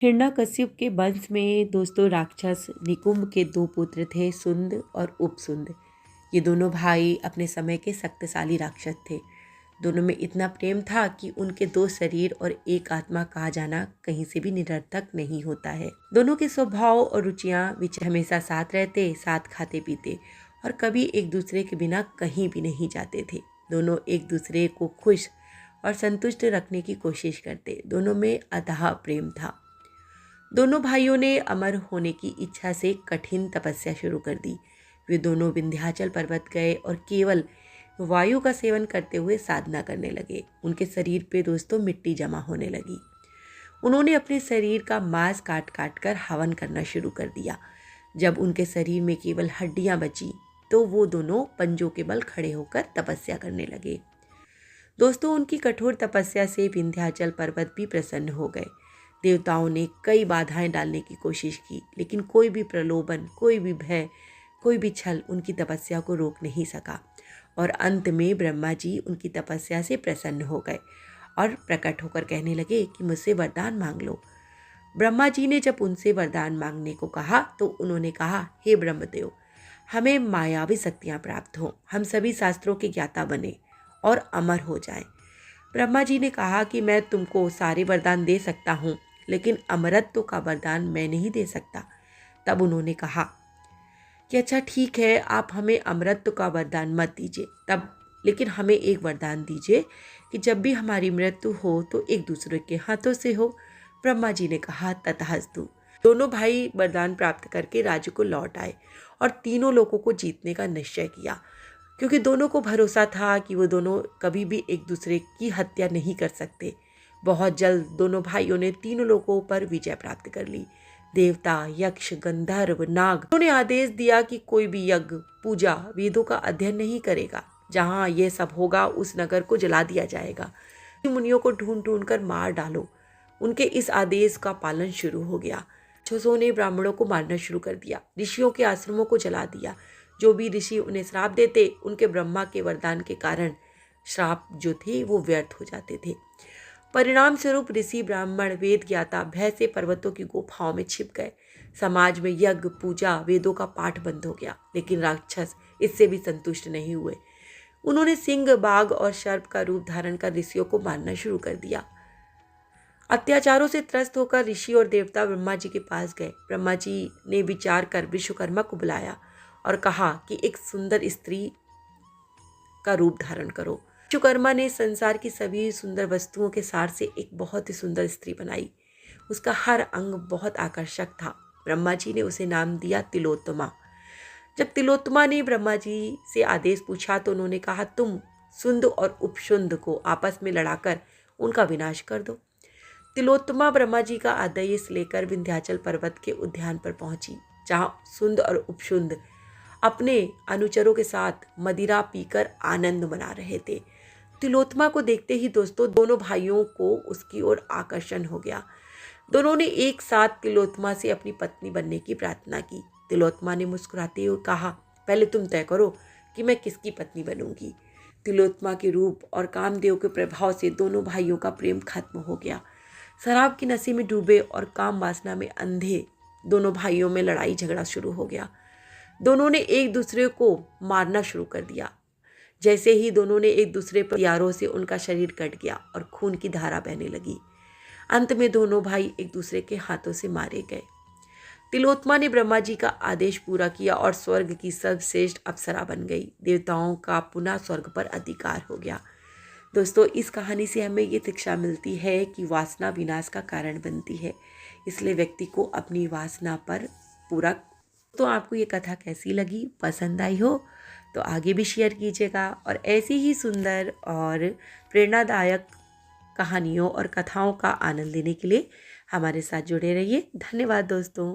हिरण्यकश्यप के वंश में दोस्तों राक्षस निकुंभ के दो पुत्र थे, सुंद और उपसुंद। ये दोनों भाई अपने समय के शक्तिशाली राक्षस थे। दोनों में इतना प्रेम था कि उनके दो शरीर और एक आत्मा कहा जाना कहीं से भी निरर्थक नहीं होता है। दोनों के स्वभाव और रुचियां हमेशा साथ रहते, साथ खाते पीते और कभी एक दूसरे के बिना कहीं भी नहीं जाते थे। दोनों एक दूसरे को खुश और संतुष्ट रखने की कोशिश करते। दोनों में अथाह प्रेम था। दोनों भाइयों ने अमर होने की इच्छा से कठिन तपस्या शुरू कर दी। वे दोनों विंध्याचल पर्वत गए और केवल वायु का सेवन करते हुए साधना करने लगे। उनके शरीर पे दोस्तों मिट्टी जमा होने लगी। उन्होंने अपने शरीर का मांस काट काट कर हवन करना शुरू कर दिया। जब उनके शरीर में केवल हड्डियां बची तो वो दोनों पंजों के बल खड़े होकर तपस्या करने लगे। दोस्तों, उनकी कठोर तपस्या से विंध्याचल पर्वत भी प्रसन्न हो गए। देवताओं ने कई बाधाएं डालने की कोशिश की, लेकिन कोई भी प्रलोभन, कोई भी भय, कोई भी छल उनकी तपस्या को रोक नहीं सका। और अंत में ब्रह्मा जी उनकी तपस्या से प्रसन्न हो गए और प्रकट होकर कहने लगे कि मुझसे वरदान मांग लो। ब्रह्मा जी ने जब उनसे वरदान मांगने को कहा तो उन्होंने कहा, हे ब्रह्मदेव, हमें मायावी शक्तियाँ प्राप्त हों, हम सभी शास्त्रों के ज्ञाता बने और अमर हो जाएं। ब्रह्मा जी ने कहा कि मैं तुमको सारे वरदान दे सकता हूँ, लेकिन अमरत्व का वरदान मैं नहीं दे सकता। तब उन्होंने कहा कि अच्छा ठीक है, आप हमें अमरत्व का वरदान मत दीजिए, लेकिन हमें एक वरदान दीजिए कि जब भी हमारी मृत्यु हो तो एक दूसरे के हाथों से हो। ब्रह्मा जी ने कहा, तथास्तु। दोनों भाई वरदान प्राप्त करके राज्य को लौट आए और तीनों लोगों को जीतने का निश्चय किया, क्योंकि दोनों को भरोसा था कि वो दोनों कभी भी एक दूसरे की हत्या नहीं कर सकते। बहुत जल्द दोनों भाइयों ने तीनों लोगों पर विजय प्राप्त कर ली। देवता, यक्ष, गंधर्व, नाग, उन्होंने आदेश दिया कि कोई भी यज्ञ, पूजा, वेदों का अध्ययन नहीं करेगा। जहाँ ये सब होगा उस नगर को जला दिया जाएगा। मुनियों को ढूंढ ढूंढ कर मार डालो। उनके इस आदेश का पालन शुरू हो गया। राक्षसों ने ब्राह्मणों को मारना शुरू कर दिया। ऋषियों के आश्रमों को जला दिया। जो भी ऋषि उन्हें श्राप देते, उनके ब्रह्मा के वरदान के कारण श्राप जो थे वो व्यर्थ हो जाते थे। परिणाम स्वरूप ऋषि, ब्राह्मण, वेद ज्ञाता भय से पर्वतों की गुफाओं में छिप गए। समाज में यज्ञ, पूजा, वेदों का पाठ बंद हो गया। लेकिन राक्षस इससे भी संतुष्ट नहीं हुए। उन्होंने सिंह, बाघ और सर्प का रूप धारण कर ऋषियों को मारना शुरू कर दिया। अत्याचारों से त्रस्त होकर ऋषि और देवता ब्रह्मा जी के पास गए। ब्रह्मा जी ने विचार कर विश्वकर्मा को बुलाया और कहा कि एक सुंदर स्त्री का रूप धारण करो। विश्वकर्मा ने संसार की सभी सुंदर वस्तुओं के सार से एक बहुत ही सुंदर स्त्री बनाई। उसका हर अंग बहुत आकर्षक था। ब्रह्मा जी ने उसे नाम दिया तिलोत्तमा। जब तिलोत्तमा ने ब्रह्मा जी से आदेश पूछा तो उन्होंने कहा, तुम सुंद और उपसुंद को आपस में लड़ाकर उनका विनाश कर दो। तिलोत्तमा ब्रह्मा जी का आदेश लेकर विंध्याचल पर्वत के उद्यान पर पहुंची, जहां सुंद और उपसुंद अपने अनुचरों के साथ मदिरा पीकर आनंद मना रहे थे। तिलोत्तमा को देखते ही दोस्तों दोनों भाइयों को उसकी ओर आकर्षण हो गया। दोनों ने एक साथ तिलोत्तमा से अपनी पत्नी बनने की प्रार्थना की। तिलोत्तमा ने मुस्कुराते हुए कहा, पहले तुम तय करो कि मैं किसकी पत्नी बनूंगी। तिलोत्तमा के रूप और कामदेव के प्रभाव से दोनों भाइयों का प्रेम खत्म हो गया। शराब की नशे में डूबे और काम वासना में अंधे दोनों भाइयों में लड़ाई झगड़ा शुरू हो गया। दोनों ने एक दूसरे को मारना शुरू कर दिया। जैसे ही दोनों ने एक दूसरे पर यारों से उनका शरीर कट गया और खून की धारा बहने लगी। अंत में दोनों भाई एक दूसरे के हाथों से मारे गए। तिलोत्तमा ने ब्रह्मा जी का आदेश पूरा किया और स्वर्ग की सर्वश्रेष्ठ अप्सरा बन गई। देवताओं का पुनः स्वर्ग पर अधिकार हो गया। दोस्तों, इस कहानी से हमें ये शिक्षा मिलती है कि वासना विनाश का कारण बनती है, इसलिए व्यक्ति को अपनी वासना पर पूरा। तो आपको ये कथा कैसी लगी? पसंद आई हो तो आगे भी शेयर कीजिएगा और ऐसी ही सुंदर और प्रेरणादायक कहानियों और कथाओं का आनंद लेने के लिए हमारे साथ जुड़े रहिए। धन्यवाद दोस्तों।